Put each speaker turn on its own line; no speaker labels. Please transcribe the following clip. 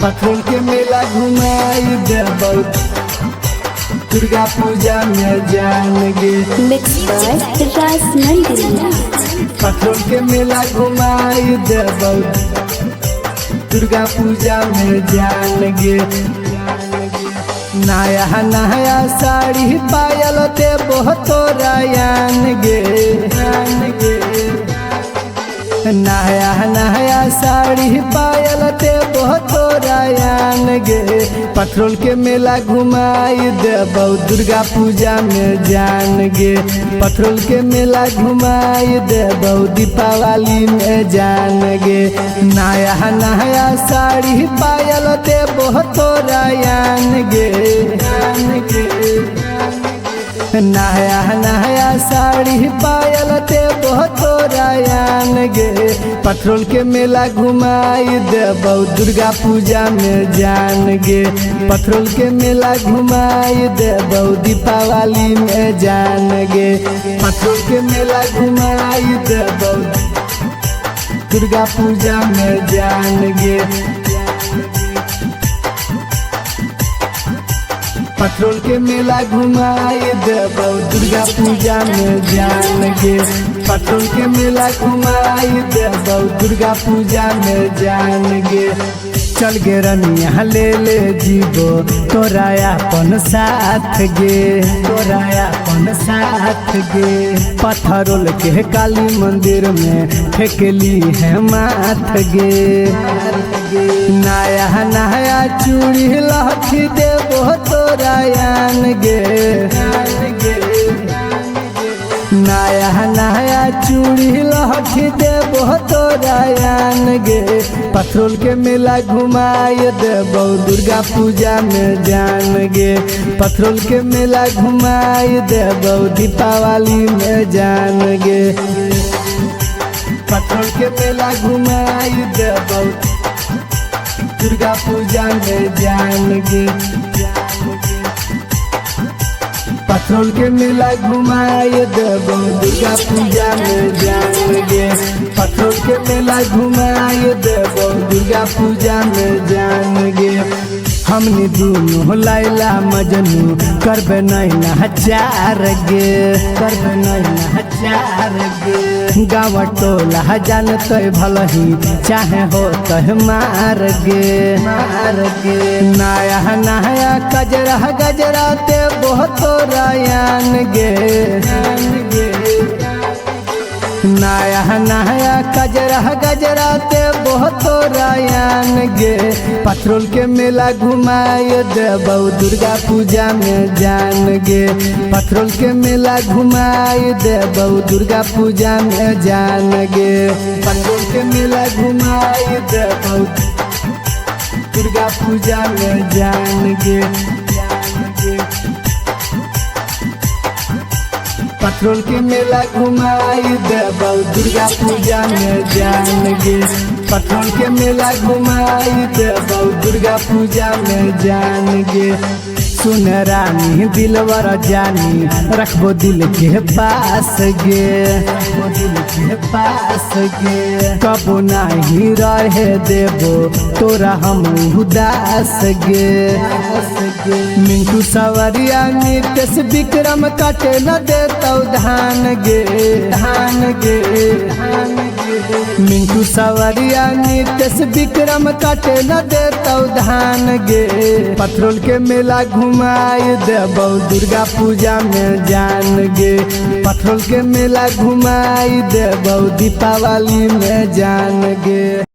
पथरोल के मेला घुमाई देबौ, दुर्गा पूजा में जान गे।
Mixed by Ras Nandini.
पथरोल के मेला घुमाई देबौ, दुर्गा पूजा में जान गे। नया नया साड़ी पायल देबो तोरा यान गे। नया नया साड़ी पायल देबो तोरा यान गे। पथरोल के मेला घुमाई देबौ, दुर्गा पूजा में जान गे। पथरोल के मेला घुमाई देबौ, दीपावली में जान गे। नया नया साड़ी पायल देबो तोरा यान गे। नया नया साड़ी पायल देबो तोरा यान गे। पथरोल के मेला घुमाई देबौ, दुर्गा पूजा में जान गे। पथरोल के मेला घुमाई देबौ, दीपावली में जान गे। पथरोल के मेला घुमाई देबौ, दुर्गा पूजा में जान गे। पथरोल के मेला घुमाई देबौ, दुर्गा पूजा में जान गे। पथरोल के मेला घुमाई देबौ, दुर्गा पूजा में जान गे। चल गे रनिया ले ले जीबो तोरा अपन साथ गे, तोरा अपन साथ गे। पथरोल के काली मंदिर में फेंकली है माथ गे। नया नया चूड़ी लहठी देबो तोरा यान गे। नया नया चूड़ी लहठी देबो तोरा यान गे। पथरोल के मेला घुमाई देबौ, दुर्गा पूजा में जान गे। पथरोल के मेला घुमाई देबौ, दीपावली में जान गे। पथरोल के मेला घुमाई देबौ, दुर्गा पूजा में जान गे। पथरोल के मेला घुमाई देबौ, दुर्गा पूजा में जान गे। पथरोल के मेला घुमाई देबौ, दुर्गा पूजा में जान गे। हमनी दोनों लैला मजनू करबे नहीं चार गे, करबे नहीं चार गे। गाँव टोला जानते भलही चाहे हो तह मार गे, मार गे। नया नया गजरा गजरा देबो तोरा यान गे। नया नया गजरा गजरा देबो तोरा यान गे। पथरोल के मेला घुमाई देबौ, दुर्गा पूजा में जान गे। पथरोल के मेला घुमाई देबौ, दुर्गा पूजा में जान गे। पथरोल के मेला घुमाई देबौ, दुर्गा पूजा में जान गे। पथरोल के मेला घुमाई देबौ, दुर्गा पूजा में जान गे। पथरोल के मेला घुमाई देबौ, दुर्गा पूजा में जान गे। सुन रानी दिलवर जानी रखबो दिल के पास गे, रखबो दिल के पास गे। कबो नहीं रहे देबो तोरा हम उदास गे। मिंटू सवरिया नितेश विक्रम काटे न देतौ धान गे, धान गे, धान गे। मिंटू सवरिया नितेश विक्रम काटे न देतौ धान गे। पथरोल के मेला घुमाई देबौ, दुर्गा पूजा में जान गे। पथरोल के मेला घुमाई देबौ, दीपावली में जान गे।